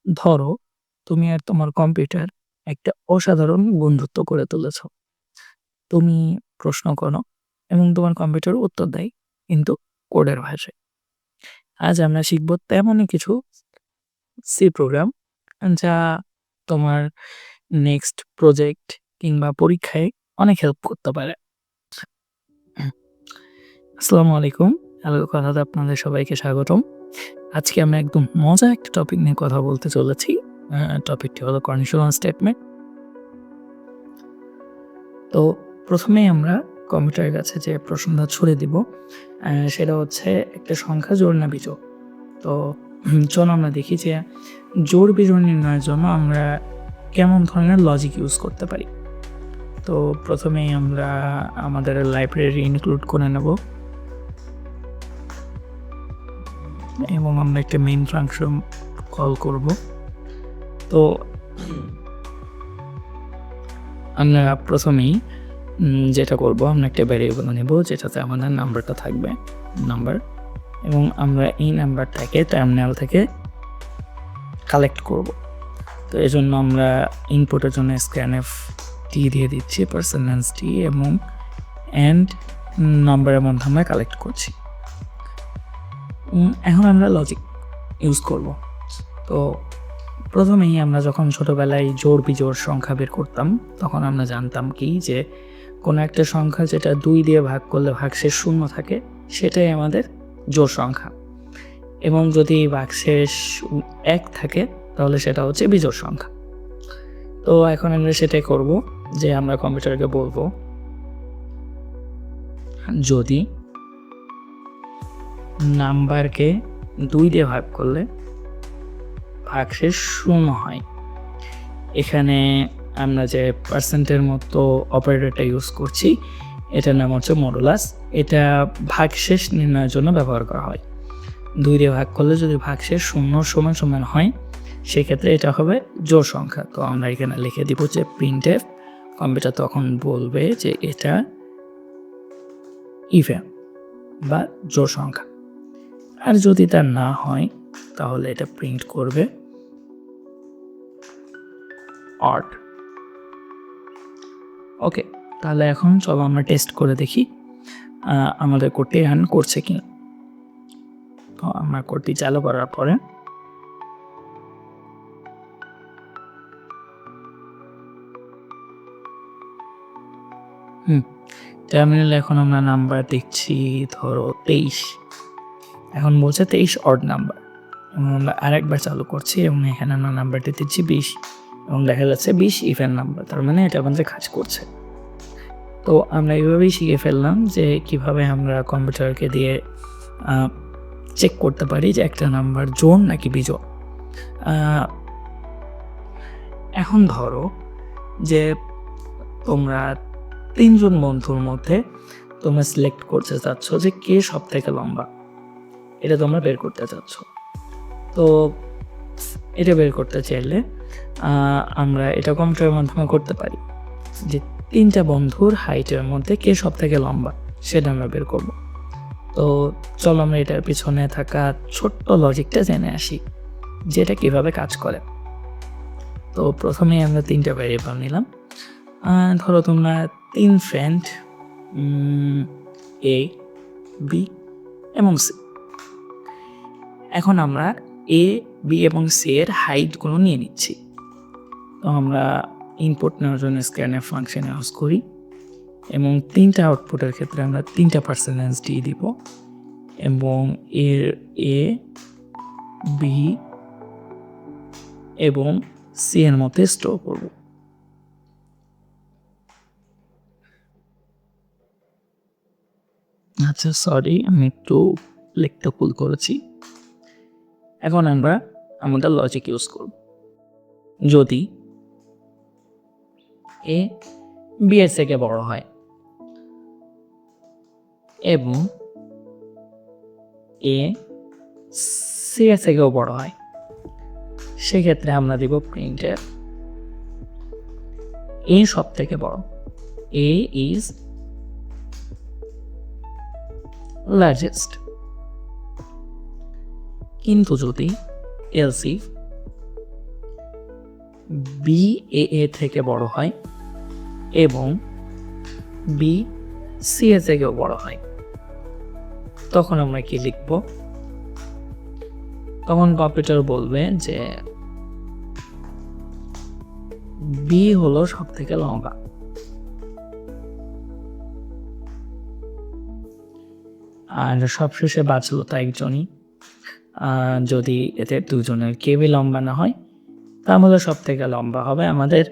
ধরো তুমি আর তোমার কম্পিউটার একটা অসাধারণ বন্ধুত্ব করে তুলেছ। তুমি প্রশ্ন করো এবং তোমার কম্পিউটার উত্তর দেয়, কিন্তু কোডের ভাষায়। আজ আমরা শিখব তেমনই কিছু সি প্রোগ্রাম যা তোমার নেক্সট প্রজেক্ট কিংবা পরীক্ষায় অনেক হেল্প করতে পারে। আসসালামু আলাইকুম, হ্যালো কথাতে আপনাদের সবাইকে স্বাগতম। আজকে আমরা একদম মজার একটা টপিক নিয়ে কথা বলতে চলেছি। টপিকটি হলো কন্ডিশনাল স্টেটমেন্ট। তো প্রথমেই আমরা কম্পিউটারের কাছে যে প্রশ্নটা ছুড়ে দিব, সেটা হচ্ছে একটা সংখ্যা জোড় না বিজোড়। তো চলো আমরা দেখি যে জোড় বিজোড় নির্ণয়ের জন্য আমরা কেমন ধরনের লজিক ইউজ করতে পারি। তো প্রথমেই আমরা আমাদের লাইব্রেরি ইনক্লুড করে নেব এবং আমরা একটা মেইন ফাংশন কল করব। তো আমরা প্রথমেই যেটা করব, আমরা একটা ভ্যারিয়েবল নেব যেটাতে আমাদের নাম্বারটা থাকবে, নাম্বার, এবং আমরা এই নাম্বারটাকে টার্মিনাল থেকে কালেক্ট করব। তো এই জন্য আমরা ইনপুটের জন্য স্ক্যানএফ টি দিয়ে দিচ্ছি, পার্সেন্টেজ টি, এবং অ্যান্ড নাম্বারের মধ্যে আমরা কালেক্ট করছি। এখন আমরা লজিক ইউজ করব। তো প্রথমেই আমরা যখন ছোটোবেলায় জোড় বিজোড় সংখ্যা বের করতাম, তখন আমরা জানতাম কি যে কোনো একটা সংখ্যা যেটা 2 দিয়ে ভাগ করলে ভাগশেষ 0 থাকে, সেটাই আমাদের জোড় সংখ্যা, এবং যদি ভাগশেষ 1 থাকে তাহলে সেটা হচ্ছে বিজোড় সংখ্যা। তো এখন আমরা সেটাই করব, যে আমরা কম্পিউটারকে বলবো যদি নাম্বারকে 2 দিয়ে ভাগ করলে ভাগশেষ 0 হয়। এখানে আমরা যে পার্সেন্টের মতো অপারেটরটা ইউজ করছি, এটার নাম হচ্ছে মডুলাস। এটা ভাগশেষ নির্ণয়ের জন্য ব্যবহার করা হয়। 2 দিয়ে ভাগ করলে যদি ভাগশেষ 0 সমান সমান হয়, সেক্ষেত্রে এটা হবে জোড় সংখ্যা। তো আমরা এখানে লিখে দিব যে প্রিন্টএফ। কম্পিউটার তখন বলবে যে এটা ইভেন বা জোড় সংখ্যা। আর যদি তা না হয়, তাহলে এটা প্রিন্ট করবে অড। ওকে, তাহলে এখন চলো আমরা টেস্ট করে দেখি আমাদের কোডটি রান করছে কি। তো আমরা কোডটি চালু করার পরে টার্মিনালে এখন আমরা নাম্বার দেখছি, ধরো 23। এখন বলছে 23 অড নাম্বার, এবং আমরা আরেকবার চালু করছি এবং এখানে আমরা নাম্বারটি দিচ্ছি 20, এবং দেখা যাচ্ছে 20 ইভেন নাম্বার, তার মানে এটা আমাদের কাজ করছে। তো আমরা এইভাবেই শিখে ফেললাম যে কিভাবে আমরা কম্পিউটারকে দিয়ে চেক করতে পারি যে একটা নাম্বার জোড় নাকি বিজোড়। এখন ধরো যে তোমরা 3 জন বন্ধুর মধ্যে তোমরা সিলেক্ট করতে চাচ্ছ যে কে সব থেকে লম্বা, এটা তোমরা বের করতে চাচ্ছ। তো এটা বের করতে চাইলে আমরা এটা কম্পিউটারের মাধ্যমে করতে পারি, যে 3টা বন্ধুর হাইটের মধ্যে কে সব থেকে লম্বা সেটা আমরা বের করব। তো চলো আমরা এটার পিছনে থাকা ছোট্ট লজিকটা জেনে আসি, যেটা কিভাবে কাজ করে। তো প্রথমেই আমরা 3টা ভ্যারিয়েবল নিলাম। ধরো তোমরা 3 ফ্রেন্ড, এ, বি এবং সি। এখন আমরা এ, বি এবং সি এর হাইটগুলো নিয়ে নিচ্ছি। তো আমরা ইনপুট নেওয়ার জন্য স্ক্যানএফ ফাংশন ইউজ করি, এবং 3টা আউটপুটের ক্ষেত্রে আমরা 3টা পার্সেন্টেজ দিয়ে দিব, এবং এর এ, বি এবং সি এর মধ্যে স্টোর করব। আচ্ছা, সরি, আমি একটু লিখতে ভুল করেছি। এখন আমরা আমাদের লজিক ইউজ করব। যদি এ বি এর থেকে বড় হয় এবং এ সি এর থেকেও বড় হয়, সেক্ষেত্রে আমরা দিব প্রিন্টএফ এ সব থেকে বড়, এ ইজ লার্জেস্ট। কিন্তু যদি এলস ইফ বি এ থেকে বড় হয় এবং বি সি এ থেকেও বড় হয়, তখন আমরা কি লিখব? তখন কম্পিউটার বলবে যে বি হলো সব থেকে লম্বা। আর সবশেষে বাঁচলো তো একজনই। যদি এদের দুজনের কেউই লম্বা না হয়, তাহলে সব থেকে লম্বা হবে আমাদের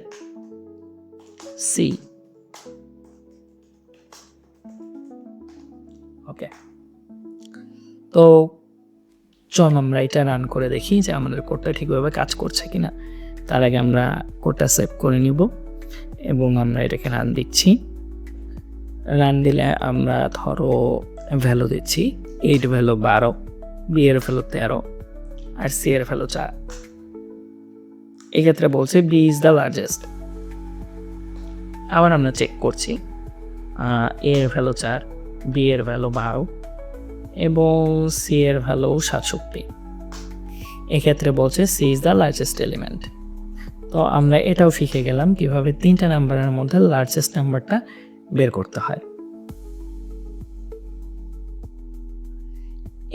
সি। ওকে, তো চল আমরা এটা রান করে দেখি যে আমাদের কোডটা ঠিকভাবে কাজ করছে কিনা। তার আগে আমরা কোডটা সেভ করে নিব এবং আমরা এটাকে রান দিচ্ছি। রান দিলে আমরা ধরো ভ্যালু দিচ্ছি, 8 ভ্যালু 12, বি এর ভ্যালু 13 আর সি এর ভ্যালু 4। এক্ষেত্রে বলছে বি ইজ দ্য লার্জেস্ট। আবার আমরা চেক করছি, এ এর ভ্যালু 4, বি এর ভ্যালু 12 এবং সি এর ভ্যালু 67। এক্ষেত্রে বলছে c is the largest element. তো আমরা এটাও শিখে গেলাম কিভাবে 3টা নাম্বারের মধ্যে লার্জেস্ট নাম্বারটা বের করতে হয়।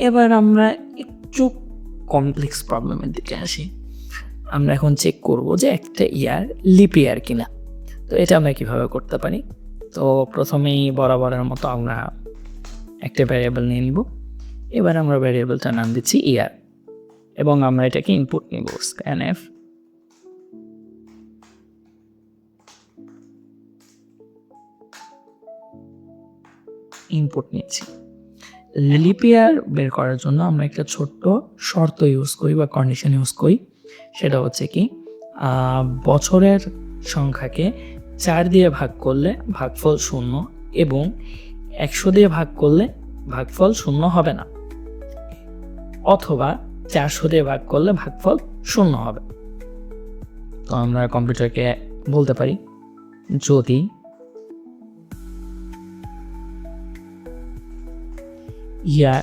এবার আমরা একটু কমপ্লেক্স প্রবলেমের দিকে আসি। আমরা এখন চেক করব যে একটা ইয়ার লিপ ইয়ার কিনা। তো এটা আমরা কিভাবে করতে পারি? তো প্রথমেই বরাবরের মতো আমরা একটা ভ্যারিয়েবল নিয়ে নিব। এবার আমরা ভ্যারিয়েবলটার নাম দিচ্ছি ইয়ার এবং আমরা এটাকে ইনপুট নিব, স্ক্যানএফ ইনপুট নিচ্ছি। লিপ ইয়ার বের করার জন্য আমরা একটা ছোট্ট শর্ত ইউজ করি বা কন্ডিশন ইউজ করি। সেটা হচ্ছে কি, বছরের সংখ্যাকে 4 দিয়ে ভাগ করলে ভাগফল 0 এবং 100 দিয়ে ভাগ করলে ভাগফল 0 হবে না, অথবা 400 দিয়ে ভাগ করলে ভাগফল 0 হবে। তো আমরা কম্পিউটারকে বলতে পারি যদি ইয়ার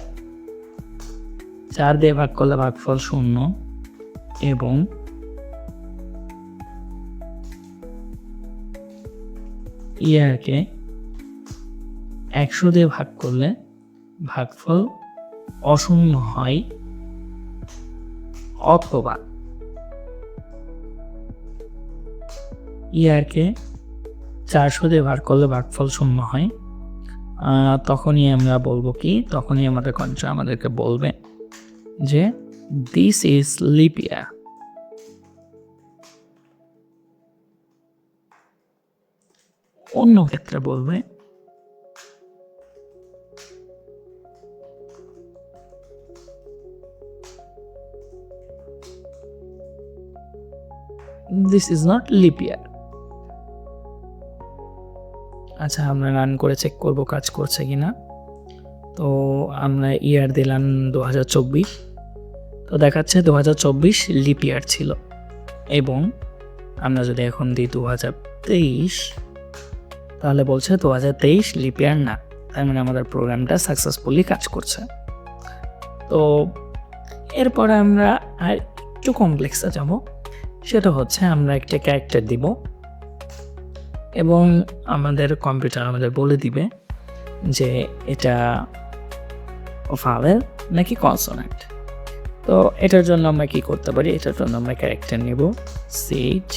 4 দিয়ে ভাগ করলে ভাগফল 0 এবং ইয়ারকে 100 দিয়ে ভাগ করলে ভাগফল অশূন্য হয়, অথবা ইয়ারকে 400 দিয়ে ভাগ করলে ভাগফল 0 হয়, তখনই আমরা বলবো কি, তখনই আমাদের কন্ট্রোল আমাদেরকে বলবে যে দিস ইজ লিপ ইয়ার। অন্য ক্ষেত্রে বলবে দিস ইজ নট লিপ ইয়ার। আচ্ছা, আমরা রান করে চেক করব কাজ করছে কিনা। তো আমরা ইয়ার দিলাম 2024, তো দেখাচ্ছে 2024 লিপ ইয়ার ছিল। এবং আমরা যদি এখন দিই 2023, তাহলে বলছে 2023 লিপ ইয়ার না। তার মানে আমাদের প্রোগ্রামটা সাকসেসফুলি কাজ করছে। তো এরপরে আমরা আর একটু কমপ্লেক্সে যাব। সেটা হচ্ছে আমরা একটা ক্যারেক্টার দিব এবং আমাদের কম্পিউটার আমাদের বলে দিবে যে এটা ভাওয়েল নাকি কনসোনেন্ট। তো এটার জন্য আমরা কি করতে পারি? এটার জন্য আমরা ক্যারেক্টার নেব সিজ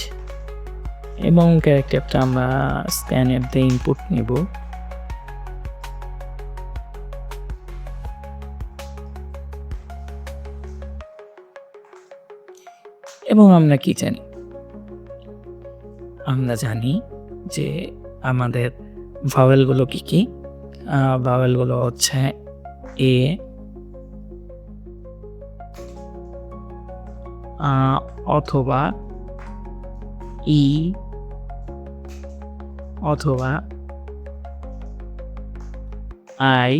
এবং ক্যারেক্টারটা আমরা স্ক্যানএফ দিয়ে ইনপুট নেব। এবং আমরা কি জানি? আমরা জানি যে আমাদের ভাওয়েলগুলো কি কি। ভাওয়েলগুলো হচ্ছে এ, অথবা ই, অথবা আই,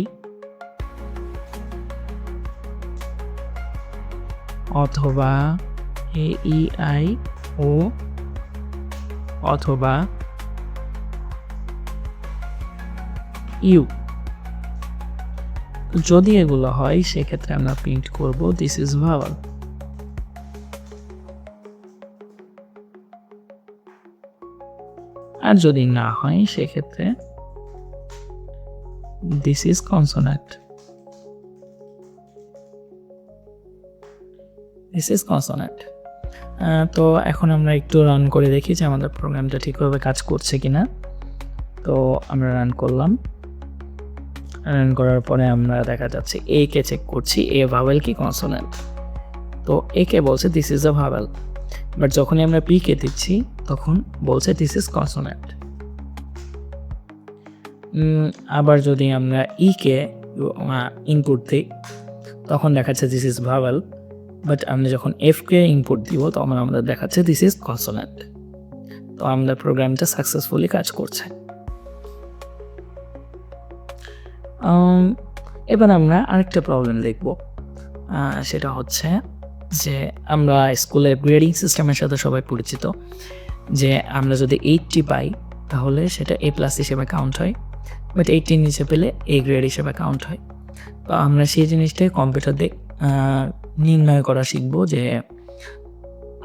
অথবা এ ই আই ও, অথবা ইউ। যদি এগুলো হয় সেক্ষেত্রে আমরা প্রিন্ট করব দিস ইজ ভাওয়েল। আর যদি না হয় সেক্ষেত্রে this is consonant. This is consonant. তো এখন আমরা একটু রান করে দেখি যে আমাদের প্রোগ্রামটা ঠিকভাবে কাজ করছে কিনা। তো আমরা রান করলাম। রান করার পরে আমরা দেখা যাচ্ছে এ কে চেক করছি, এ ভাওয়েল কি কনসোনেন্ট। তো এ কে বলছে this is a vowel, but যখনই আমরা পি কে দিচ্ছি তখন বলছে দিস ইজ কনসোনেন্ট। আবার যদি আমরা ই কে ইনপুট দিই তখন দেখাচ্ছে দিস ইজ ভাওয়েল, বাট আমরা যখন এফ কে ইনপুট দিব তখন আমাদের দেখাচ্ছে দিস ইজ কনসোনেন্ট। তো আমাদের প্রোগ্রামটা সাকসেসফুলি কাজ করছে। এবার আমরা আরেকটা প্রবলেম দেখব, সেটা হচ্ছে যে আমরা স্কুলের গ্রেডিং সিস্টেমের সাথে সবাই পরিচিত, যে আমরা যদি 80 পাই তাহলে সেটা এ প্লাস হিসেবে কাউন্ট হয়, বাট 80 নিচে পেলে এ গ্রেড হিসেবে কাউন্ট হয়। তো আমরা সেই জিনিসটাই কম্পিউটার দিয়ে নির্ণয় করা শিখব, যে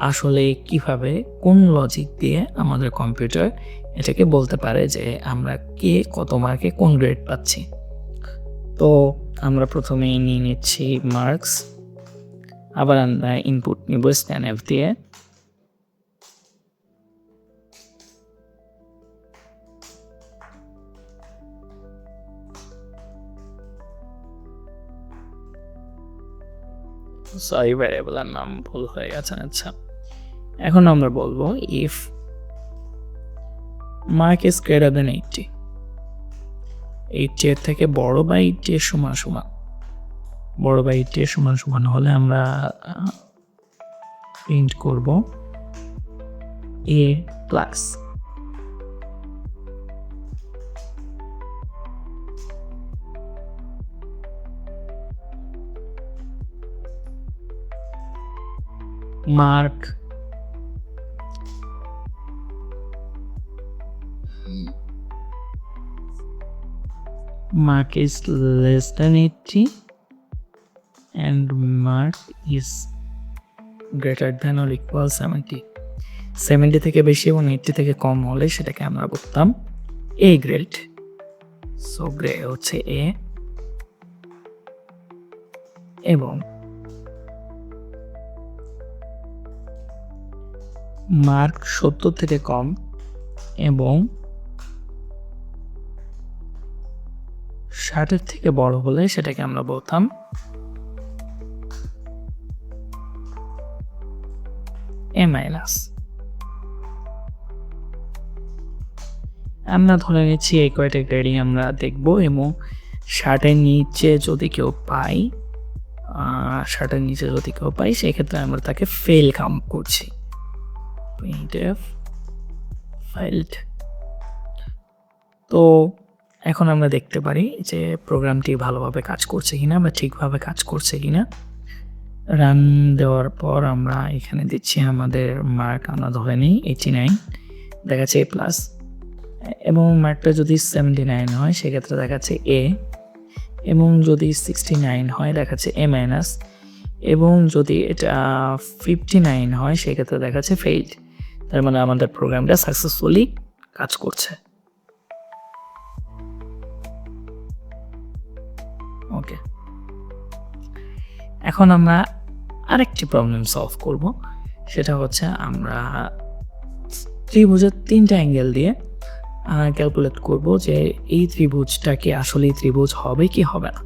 আসলে কিভাবে কোন লজিক দিয়ে আমাদের কম্পিউটার এটাকে বলতে পারে যে আমরা কে কত মার্কে কোন গ্রেড পাচ্ছি। তো আমরা প্রথমে নিয়ে নিচ্ছি মার্কস, আবার আমরা ইনপুট নিব স্ক্যানএফ দিয়ে। সরি, ভ্যারিয়েবলের নাম ভুল হয়ে গেছে। আচ্ছা, এখন আমরা বলবো if mark is greater than 80, 80 এর থেকে বড় বা 80 এর সমান সমান, বড় বা 80 এর সমান সমান হলে আমরা প্রিন্ট করব A plus. Mark is less than 80 and mark is greater than or equal 70. 70 থেকে বেশি এবং 80 থেকে কম হলে সেটাকে আমরা বলতাম এ গ্রেড। সো গ্রেড হচ্ছে এ, এবং মার্ক 70 থেকে কম এবং 60 থেকে বড় হলে সেটাকে আমরা বলতাম এ মাইনাস। আমরা ধরে নিচ্ছি এই কয়টা গ্রেডিং আমরা দেখব, এবং 60 নিচে যদি কেউ পাই, 60 নিচে যদি কেউ পাই সেক্ষেত্রে আমরা তাকে ফেল কাউন্ট করছি। ফাইলড। তো এখন আমরা দেখতে পারি যে প্রোগ্রামটি ভালোভাবে কাজ করছে কিনা বা ঠিকভাবে কাজ করছে কিনা। রান দেওয়ার পর আমরা এখানে দিচ্ছি আমাদের মার্ক, আমরা ধরে নিই 89, দেখাচ্ছে এ প্লাস, এবং মার্কটা যদি 79 হয় সেক্ষেত্রে দেখাচ্ছে এ, এবং যদি 69 হয় দেখাচ্ছে এ মাইনাস, এবং যদি এটা 59 হয় সেক্ষেত্রে দেখাচ্ছে ফেইল্ড। তার মানে আমাদের প্রোগ্রামটা সাকসেসফুলি কাজ করছে। ওকে, এখন আমরা আরেকটি প্রবলেম সলভ করব, সেটা হচ্ছে আমরা ত্রিভুজের 3টা অ্যাঙ্গেল দিয়ে ক্যালকুলেট করব যে এই ত্রিভুজটা কি আসলেই ত্রিভুজ হবে কি হবে না।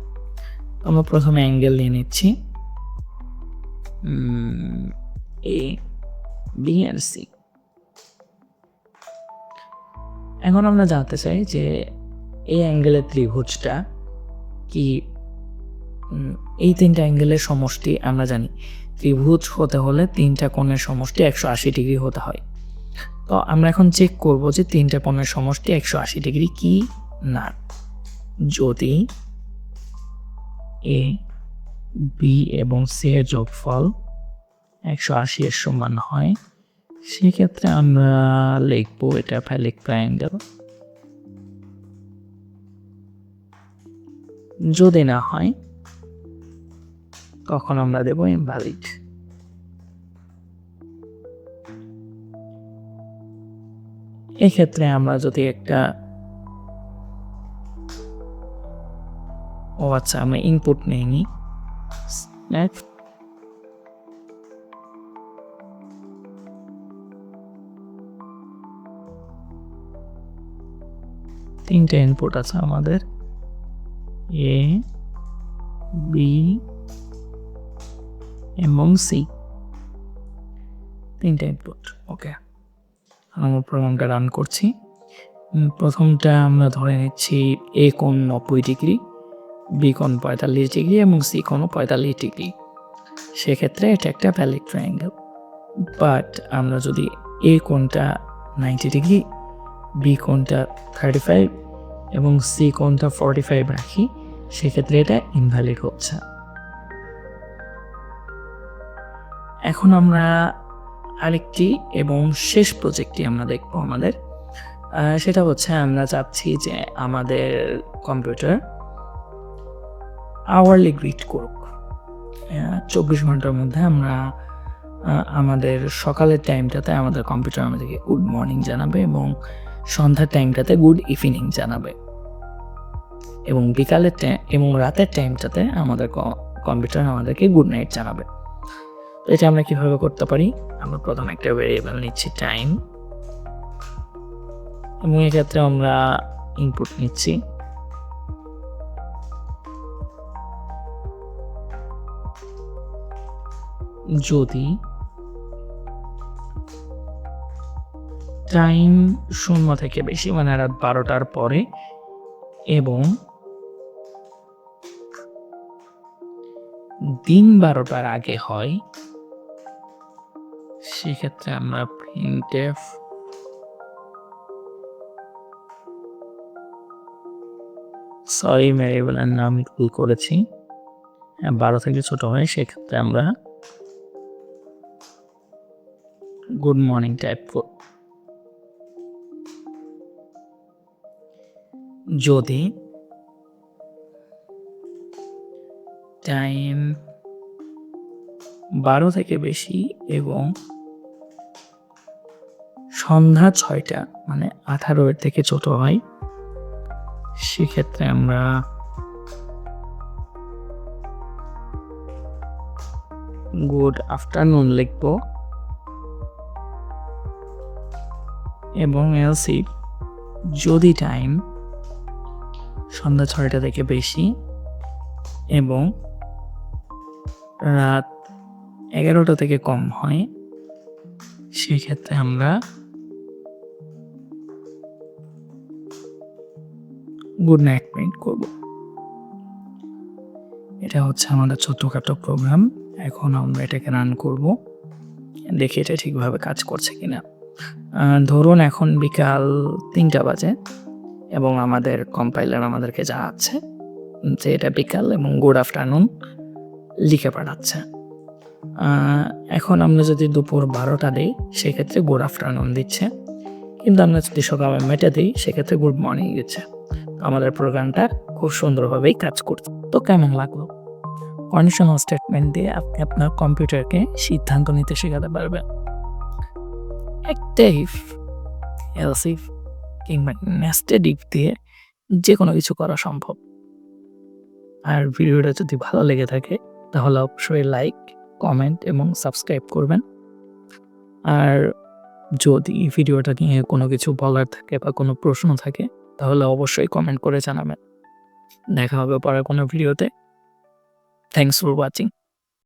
আমরা প্রথমে অ্যাঙ্গেল নিয়ে নিচ্ছি এ, বি আর সি। এখন আমরা জানতে চাই যে এই অ্যাঙ্গেলের ত্রিভুজটা কি, এই 3টা অ্যাঙ্গেলের সমষ্টি। আমরা জানি ত্রিভুজ হতে হলে 3টা কোণের সমষ্টি 180 ডিগ্রি হতে হয়। তো আমরা এখন চেক করব যে 3টা কোণের সমষ্টি 180 ডিগ্রি কি না। যদি এ, বি এবং সি এর যোগফল 180 এর সমান হয় সেক্ষেত্রে আমরা লিখবো এটা ফ্যালিক ট্রায়াঙ্গেল। যদি না হয় তখন আমরা দেব ইনভ্যালিড। এক্ষেত্রে আমরা যদি একটা আচ্ছা আমরা ইনপুট নেইনি, নেক্সট। তিনটে ইনপুট আছে আমাদের, এ, বি এবং সি, তিনটে ইনপুট। ওকে, আমরা প্রোগ্রামটা রান করছি। প্রথমটা আমরা ধরে নিচ্ছি এ কোণ 90 ডিগ্রি, বি কোণ 45 ডিগ্রি এবং সি কোণও 45 ডিগ্রি। সেক্ষেত্রে এটা একটা ভ্যালিড ট্রায়াঙ্গেল। বাট আমরা যদি এ কোণটা 90 ডিগ্রি, বি কোণটা 35 এবং সি কোণটা 45 রাখি, সেক্ষেত্রে এটা ইনভ্যালিড হচ্ছে। এখন আমরা আরেকটি এবং শেষ প্রজেক্টটি আমরা দেখব আমাদের, সেটা হচ্ছে আমরা চাচ্ছি যে আমাদের কম্পিউটার আওয়ারলি গ্রিট করুক। 24 ঘন্টার মধ্যে আমরা আমাদের সকালের টাইমটাতে আমাদের কম্পিউটার আমাদেরকে গুড মর্নিং জানাবে এবং সন্ধ্যার টাইমটাতে গুড ইভিনিং জানাবে, এবং বিকালের এবং রাতের টাইমটাতে আমাদের কম্পিউটার আমাদেরকে গুড নাইট জানাবে। তো এটা আমরা কীভাবে করতে পারি? আমরা প্রথম একটা ভেরিয়েবল নিচ্ছি টাইম, এবং এক্ষেত্রে আমরা ইনপুট নিচ্ছি যদি টাইম 0 থেকে বেশি, মানে রাত 12টার পরে, এবং দিন 12টার আগে হয়, সেক্ষেত্রে আমরা printf ভ্যারিয়েবলের নাম ভুল করেছি, 12 থেকে ছোট হয়, সেক্ষেত্রে আমরা গুড মর্নিং টাইপ করব। যদি টাইম 12 থেকে বেশি এবং সন্ধ্যা 6টা মানে 18 থেকে ছোট হয়, সেক্ষেত্রে আমরা গুড আফটারনুন লিখব, এবং এলস ইফ যদি টাইম সন্ধ্যা 6টা থেকে বেশি এবং রাত 11টা থেকে কম হয়, সেক্ষেত্রে আমরা গুড নাইট প্রিন্ট করব। এটা হচ্ছে আমাদের ছোট্টখাটো প্রোগ্রাম। এখন আমরা এটাকে রান করব, দেখি এটা ঠিকভাবে কাজ করছে কিনা। ধরুন এখন বিকাল 3টা বাজে এবং আমাদের কম্পাইলার আমাদেরকে জানাচ্ছে যে এটা বিকাল এবং গুড আফটারনুন লিখে পাঠাচ্ছে। এখন আমরা যদি দুপুর 12টা দিই, সেক্ষেত্রে গুড আফটারনুন দিচ্ছে, কিন্তু আমরা যদি সকালে মেটে দিই, সেক্ষেত্রে গুড মর্নিং দিচ্ছে। আমাদের প্রোগ্রামটা খুব সুন্দরভাবেই কাজ করছে। তো কেমন লাগলো? কন্ডিশনাল স্টেটমেন্ট দিয়ে আপনি আপনার কম্পিউটারকে সিদ্ধান্ত নিতে শেখাতে পারবেন। একটা ইফ, এলস ইফ কিংবা নেস্টেড ইফ দিয়ে যে কোনো কিছু করা সম্ভব। আর ভিডিওটা যদি ভালো লেগে থাকে তাহলে অবশ্যই লাইক, কমেন্ট এবং সাবস্ক্রাইব করবেন। আর যদি ভিডিওটা নিয়ে কোনো কিছু বলার থাকে বা কোনো প্রশ্ন থাকে তাহলে অবশ্যই কমেন্ট করে জানাবেন। দেখা হবে পরে কোনো ভিডিওতে। Thanks for watching.